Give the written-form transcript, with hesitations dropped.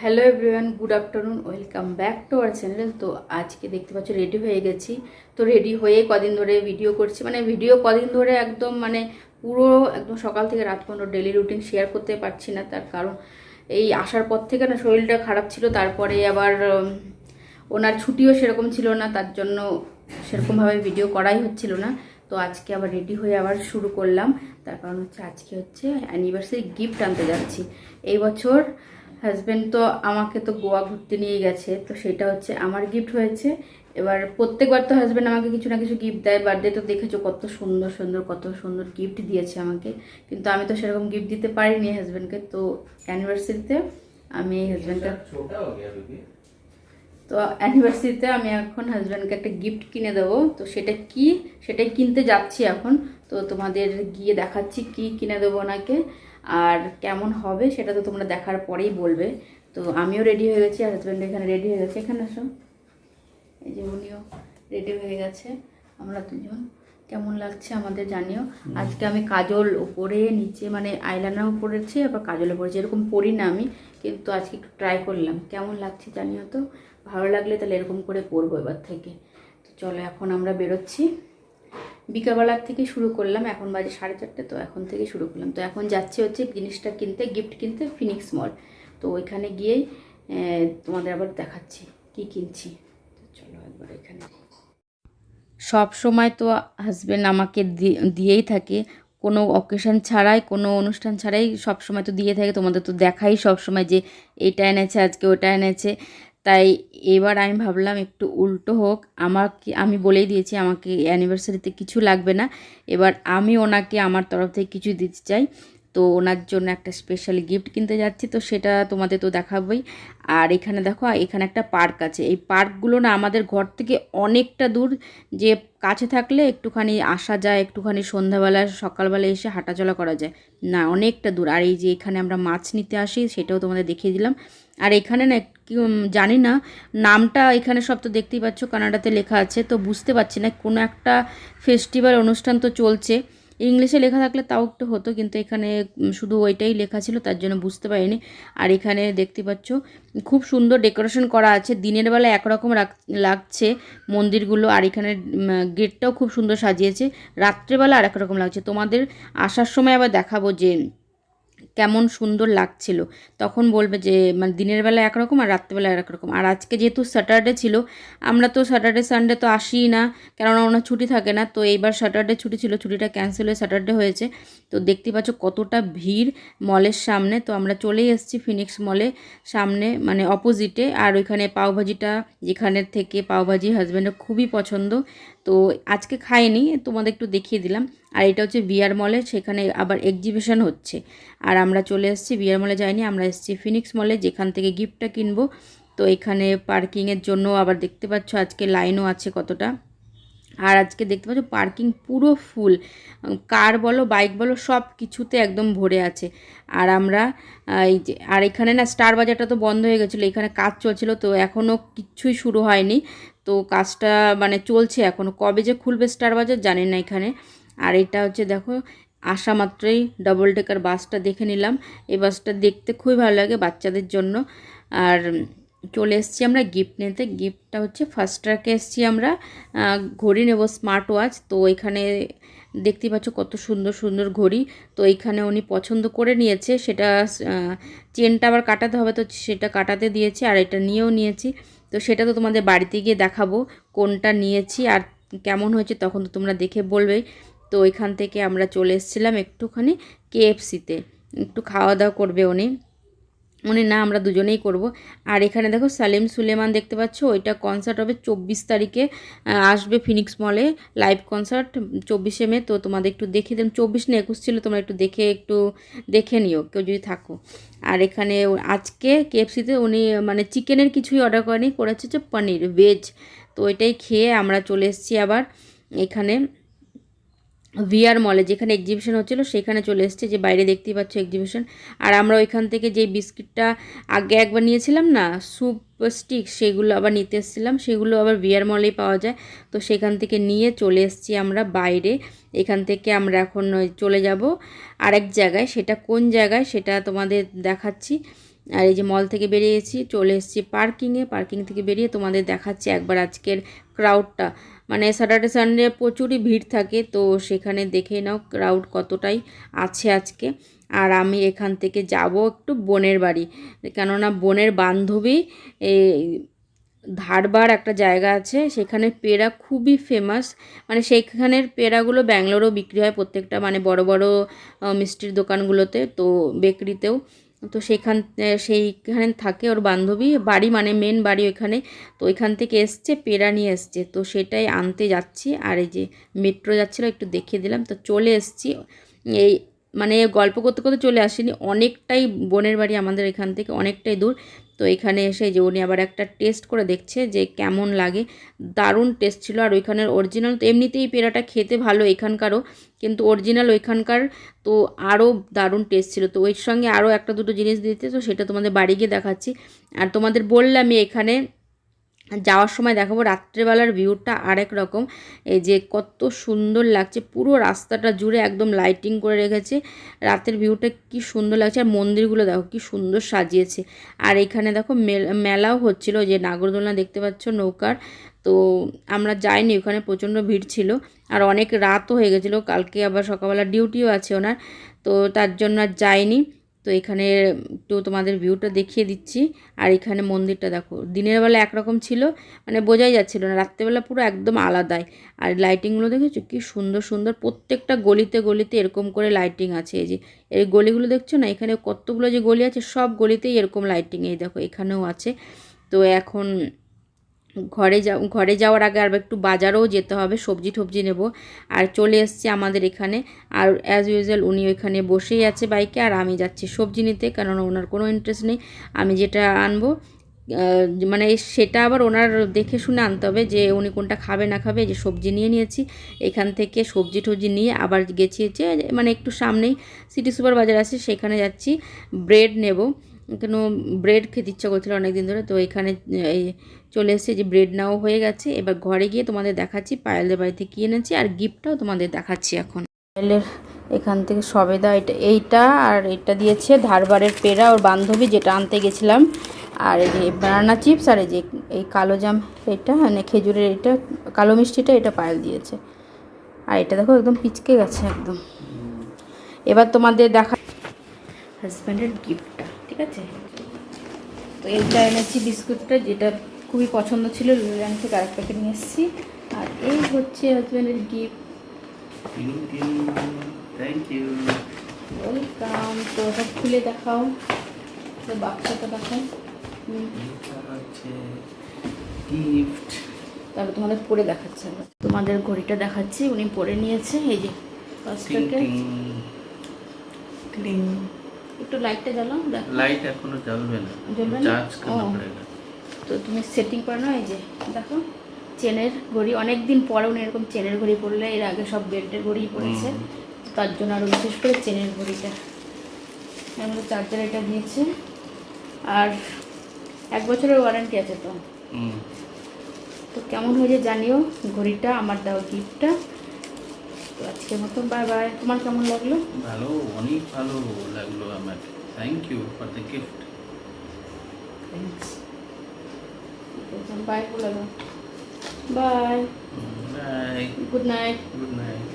Hello everyone, good afternoon, welcome back to our channel. তো আজকে দেখতে পাচ্ছ রেডি হয়ে গেছি। তো রেডি হয়ে কদিন ধরে ভিডিও করছি, ভিডিও কদিন ধরে একদম পুরো একদম সকাল থেকে রাত পর্যন্ত ডেলি রুটিন শেয়ার করতে পারছি না। তার কারণ এই আসার পর থেকে না শরীরটা খারাপ ছিল, তারপরে আবার ওনার ছুটিও সেরকম ছিল না, তার জন্য সেরকমভাবে ভিডিও করাই হচ্ছিল না। তো আজকে আবার রেডি হয়ে আবার শুরু করলাম। তার কারণ আজকে হচ্ছে অ্যানিভার্সারি গিফট আনতে যাচ্ছি। এই বছর হাজব্যান্ড তো আমাকে তো গোয়া ঘুরতে নিয়ে গেছে, তো সেটা হচ্ছে আমার গিফট হয়েছে। এবার প্রত্যেকবার তো হাজব্যান্ড আমাকে কিছু না কিছু গিফট দেয়। বার্থডে তো দেখেছো কত সুন্দর গিফট দিয়েছে আমাকে, কিন্তু আমি তো সেরকম গিফট দিতে পারিনি হাজব্যান্ডকে। তো অ্যানিভার্সারিতে আমি আমি এখন হাজব্যান্ডকে একটা গিফট কিনে দেবো। তো সেটাই কিনতে যাচ্ছি এখন। তো তোমাদের গিয়ে দেখাচ্ছি কি কিনে দেবো ওনাকে, আর কেমন হবে সেটা তো তোমরা দেখার পরেই বলবে। তো আমিও রেডি হয়ে গেছি, আর হাজব্যান্ড এখানে রেডি হয়ে গেছে। এখানে আসো, এই যে উনিও রেডি হয়ে গেছে। আমরা দুজন কেমন লাগছে আমাদের জানিও। আজকে আমি কাজল উপরে নিচে আইলাইনারও পরেছি, আবার কাজলও পরেছি। এরকম পরি না আমি, কিন্তু আজকে একটু ট্রাই করলাম কেমন লাগছে জানিও। তো ভালো লাগলে তাহলে এরকম করে পরবো এবার থেকে। তো চলো এখন আমরা বেরোচ্ছি। বিকালবেলার থেকে শুরু করলাম, এখন বাজে 4:30। তো এখন থেকে শুরু করলাম। তো এখন যাচ্ছি হচ্ছে জিনিসটা কিনতে, গিফট কিনতে ফিনিক্স মল। তো ওইখানে গিয়েই তোমাদের আবার দেখাচ্ছি কি কিনছি। তো চলো একবার এখানে। সব সময় তো হাজব্যান্ড আমাকে দিয়েই থাকে, কোনো অকেশন ছাড়াই, কোনো অনুষ্ঠান ছাড়াই সব সময় তো দিয়ে থাকে। তোমাদের তো দেখাই সব সময় যে এইটা এনেছে আজকে, ওটা এনেছে। তাই এবার আমি ভাবলাম একটু উল্টো হোক। আমি বলেই দিয়েছি আমাকে অ্যানিভার্সারিতে কিছু লাগবে না, এবার আমি ওনাকে আমার তরফ থেকে কিছু দিতে চাই। তো ওনার জন্য একটা স্পেশাল গিফট কিনতে যাচ্ছি, তো সেটা তোমাদের তো দেখাবই। আর এখানে দেখো, এখানে একটা পার্ক আছে। এই পার্কগুলো না আমাদের ঘর থেকে অনেকটা দূর, যে কাছে থাকলে একটুখানি আসা যায়, একটুখানি সন্ধ্যাবেলা সকালবেলা এসে হাঁটাচলা করা যায়, না অনেকটা দূর। আর এই যে এখানে আমরা মাছ নিতে আসি, সেটাও তোমাদের দেখিয়ে দিলাম। আর এখানে না জানি না নামটা, এখানে সব তো দেখতেই পাচ্ছ কানাডাতে লেখা আছে, তো বুঝতে পারছি না, কোনো একটা ফেস্টিভ্যাল অনুষ্ঠান তো চলছে। ইংলিশে লেখা থাকলে তাও একটু হতো, কিন্তু এখানে শুধু ওইটাই লেখা ছিল, তার জন্য বুঝতে পারিনি। আর এখানে দেখতে পাচ্ছ খুব সুন্দর ডেকোরেশন করা আছে। দিনের বেলা একরকম লাগছে মন্দিরগুলো, আর এখানে গেটটাও খুব সুন্দর সাজিয়েছে। রাত্রেবেলা আর একরকম লাগছে। তোমাদের আসার সময় আবার দেখাবো যে কেমন সুন্দর লাগছিল, তখন বলবে যে দিনের বেলা একরকম আর রাত্রেবেলা একরকম। আর আজকে যেহেতু স্যাটারডে ছিল, আমরা তো স্যাটারডে সানডে তো আসিই না, কেননা ওনার ছুটি থাকে না। তো এইবার স্যাটারডে ছুটি ছিল, ছুটিটা ক্যান্সেল হয়ে স্যাটারডে হয়েছে। তো দেখতে পাচ্ছ কতটা ভিড় মলের সামনে। তো আমরা চলেই এসেছি ফিনিক্স মলে সামনে, অপোজিটে। আর ওইখানে পাওভাজিটা, যেখানের থেকে পাওভাজি হাজব্যান্ডের খুবই পছন্দ, তো আজকে খাইনি, তোমাদের একটু দেখিয়ে দিলাম। আর এটা হচ্ছে বিআর মলে, সেখানে আবার এক্সিবিশন হচ্ছে। আর আমরা চলে এসেছি বিআর মলে যাইনি, আমরা এসেছি ফিনিক্স মলে, যেখান থেকে গিফটটা কিনবো। তো এখানে পার্কিংয়ের জন্য আবার দেখতে পাচ্ছ আজকে লাইনও আছে কতটা। আর আজকে দেখতে পাচ্ছ পার্কিং পুরো ফুল, কার বলো বাইক বলো সব কিছুতে একদম ভরে আছে। আর আমরা এই যে, আর এখানে না স্টার বাজারটা তো বন্ধ হয়ে গেছিলো, এখানে কাজ চলছিল, তো এখনও কিচ্ছুই শুরু হয়নি। তো কাজটা চলছে এখনও, কবে যে খুলবে স্টার বাজার জানি না এখানে। আর এটা হচ্ছে দেখো, আসা মাত্রই ডাবল ডেকার বাসটা দেখে নিলাম। এই বাসটা দেখতে খুবই ভালো লাগে বাচ্চাদের জন্য। আর চলে এসেছি আমরা গিফট নিতে। গিফটটা হচ্ছে ফার্স্ট ট্র্যাকে এসেছি আমরা, ঘড়ি নেব, স্মার্ট ওয়াচ। তো এখানে দেখতে পাচ্ছ কত সুন্দর সুন্দর ঘড়ি। তো এইখানে উনি পছন্দ করে নিয়েছে, সেটা চেনটা আবার কাটাতে হবে, তো সেটা কাটাতে দিয়েছে। আর এটা নিয়েও নিয়েছি, তো সেটা তো তোমাদের বাড়িতে গিয়ে দেখাবো কোনটা নিয়েছি আর কেমন হয়েছে, তখন তো তোমরা দেখে বলবে। তো এখান থেকে আমরা চলে এসেছিলাম একটুখানি কেএফসিতে, একটু খাওয়া দাওয়া করবে উনি না, আমরা দুজনেই করব। আর এখানে দেখো সালিম সুলেমান দেখতে পাচ্ছ, ওইটা কনসার্ট হবে 24 তারিখে, আসবে ফিনিক্স মলে লাইভ কনসার্ট 24শে মে। তো তোমাদের একটু দেখিয়ে দিলাম, 24 না 21 ছিল, তোমরা একটু দেখে নিও কেউ যদি থাকো। আর এখানে আজকে কেএফসিতে উনি চিকেনের কিছুই অর্ডার করেনি, করেছে হচ্ছে পনির ভেজ। তো ওইটাই খেয়ে আমরা চলে এসেছি আবার এখানে ভিআর মলে, যেখানে এক্সিবিশন হচ্ছিলো সেখানে চলে এসেছে, যে বাইরে দেখতেই পাচ্ছ এক্সিবিশন। আর আমরা ওইখান থেকে যে বিস্কিটটা আগে একবার নিয়েছিলাম না, স্যুপ স্টিক, সেগুলো আবার নিতে এসেছিলাম, সেগুলো আবার ভিআর মলেই পাওয়া যায়। তো সেখান থেকে নিয়ে চলে এসেছি আমরা বাইরে। এখান থেকে আমরা এখন চলে যাব আরেক জায়গায়, সেটা কোন জায়গায় সেটা তোমাদের দেখাচ্ছি। আর এই যে মল থেকে বেরিয়েছি, চলে এসেছি পার্কিংয়ে। পার্কিং থেকে বেরিয়ে তোমাদের দেখাচ্ছি একবার আজকের ক্রাউডটা। মানে স্যাটারডে সানডে প্রচুরই ভিড় থাকে, তো সেখানে দেখে নাও ক্রাউড কতটাই আছে আজকে। আর আমি এখান থেকে যাব একটু বোনের বাড়ি, কেননা বোনের বান্ধবী ধারবার একটা জায়গা আছে, সেখানে পেড়া খুবই ফেমাস। মানে সেইখানের পেড়াগুলো ব্যাঙ্গালোরেও বিক্রি হয় প্রত্যেকটা, মানে বড় বড় মিষ্টির দোকানগুলোতে, তো বেকারিতেও। তো সেইখানে থাকে ওর বান্ধবী বাড়ি, মানে মেন বাড়ি ওইখানে। তো ওইখান থেকে এসছে, পেড়া নিয়ে এসছে, তো সেটাই আনতে যাচ্ছি। আর এই যে মেট্রো যাচ্ছিলো, একটু দেখিয়ে দিলাম। তো চলে এসছি, এই মানে গল্প করতে করতে চলে আসিনি, অনেকটাই বোনের বাড়ি আমাদের এখান থেকে অনেকটাই দূর। তো এখানে এসে যে উনি আবার একটা টেস্ট করে দেখছে যে কেমন লাগে। দারুণ টেস্ট ছিল। আর ওইখানের অরিজিনাল তো এমনিতেই পেড়াটা খেতে ভালো এখানকারও, কিন্তু অরিজিনাল ওইখানকার তো আরও দারুণ টেস্ট ছিল। তো ওই সঙ্গে আরও একটা দুটো জিনিস দিতে, তো সেটা তোমাদের বাড়ি গিয়ে দেখাচ্ছি। আর তোমাদের বললামই এখানে যাওয়ার সময় দেখাবো রাত্রেবেলার ভিউটা আরেক রকম। এই যে কত সুন্দর লাগছে, পুরো রাস্তাটা জুড়ে একদম লাইটিং করে রেখেছে। রাতের ভিউটা কি সুন্দর লাগছে। আর মন্দিরগুলো দেখো কি সুন্দর সাজিয়েছে। আর এখানে দেখো মেলাও হচ্ছিল, যে নাগরদোলনা দেখতে পাচ্ছ নৌকার। তো আমরা যাইনি, ওখানে প্রচণ্ড ভিড় ছিল। আর অনেক রাতও হয়ে গেছিলো, কালকে আবার সকালবেলা ডিউটিও আছে ওনার, তো তার জন্য আর যাইনি। তো এখানে একটু তোমাদের ভিউটা দেখিয়ে দিচ্ছি। আর এখানে মন্দিরটা দেখো, দিনের বেলা একরকম ছিল, মানে বোঝাই যাচ্ছিল না, রাত্রেবেলা পুরো একদম আলাদাই। আর লাইটিংগুলো দেখেছো কি সুন্দর সুন্দর, প্রত্যেকটা গলিতে গলিতে এরকম করে লাইটিং আছে। এই যে এই গলিগুলো দেখছো না, এখানে কতগুলো যে গলি আছে, সব গলিতেই এরকম লাইটিং, এই দেখো এখানেও আছে। তো এখন ঘরে যাওয়ার আগে আর একটু বাজারেও যেতে হবে, সবজি টবজি নেব। আর চলে এসছি আমাদের এখানে। আর অ্যাজ ইউজুয়াল উনি ওইখানে বসেই আছে বাইকে, আর আমি যাচ্ছি সবজি নিতে, কারণ ওনার কোনো ইন্টারেস্ট নেই। আমি যেটা আনবো মানে সেটা আবার ওনার দেখে শুনে আনতে হবে, যে উনি কোনটা খাবে না খাবে। যে সবজি নিয়েছি এখান থেকে, সবজি টবজি নিয়ে আবার গেছি হচ্ছে মানে একটু সামনেই সিটি সুপার বাজার আছে, সেখানে যাচ্ছি ব্রেড নেব। কেন ব্রেড খেতে ইচ্ছা করছিল অনেকদিন ধরে। তো এখানে এই চলে এসেছে, যে ব্রেড নাও হয়ে গেছে। এবার ঘরে গিয়ে তোমাদের দেখাচ্ছি পায়েলদের বাড়িতে কী এনেছি, আর গিফটটাও তোমাদের দেখাচ্ছি এখন। পায়েলের এখান থেকে সবেদা এইটা আর এটা দিয়েছে ধারবারের পেড়া, ওর বান্ধবী যেটা আনতে গেছিলাম। আর এই যে বানানা চিপস, আর এই যে এই কালো জাম, এটা মানে খেজুরের এটা কালো মিষ্টিটা, এটা পায়েল দিয়েছে। আর এটা দেখো একদম পিচকে গেছে একদম। এবার তোমাদের দেখা হাজব্যান্ডের গিফটটা, ঠিক আছে। তো এইটা এনেছি বিস্কুটটা, যেটা খুবই পছন্দ ছিল, লুলিয়ান থেকে আরেক প্যাকেট নিয়ে এসেছি। আর এই হচ্ছে হাজব্যান্ডের গিফট। Thank you, welcome. তো ওটা খুলে দেখাও, তো বাক্সটা দেখাও। গিফট, তারপর তোমাদের পরে দেখাচ্ছে, তোমাদের ঘড়িটা দেখাচ্ছি, উনি পরে নিয়েছে। এই যে ফার্স্ট প্যাকেট। একটু লাইটটা জ্বালাও, দেখো। লাইট এখনো জ্বলবে না, চার্জ করতে পড়েगा। তো তুমি সেটিং করে নাও। এই যে দেখো চেনের ঘড়ি, অনেক দিন পরে উনি এরকম চেনের ঘড়ি পরলে, এর আগে সব বেল্টের ঘড়ি পরেছে, তার জন্য আরও বিশেষ করে চেনের ঘড়িটা। এর মধ্যে চার্জার এটা দিয়েছে, আর 1 বছরের ওয়ারেন্টি আছে। তো কেমন হয়েছে জানিও ঘড়িটা, আমার দেওয়া গিফটটা। তো আজকের মতো বাই বাই। তোমার কেমন লাগলো? ভালো, অনেক ভালো লাগলো আমার। Thank you for the gift. Thanks. Bye বলে দাও। Bye. Bye. Good night. Good night.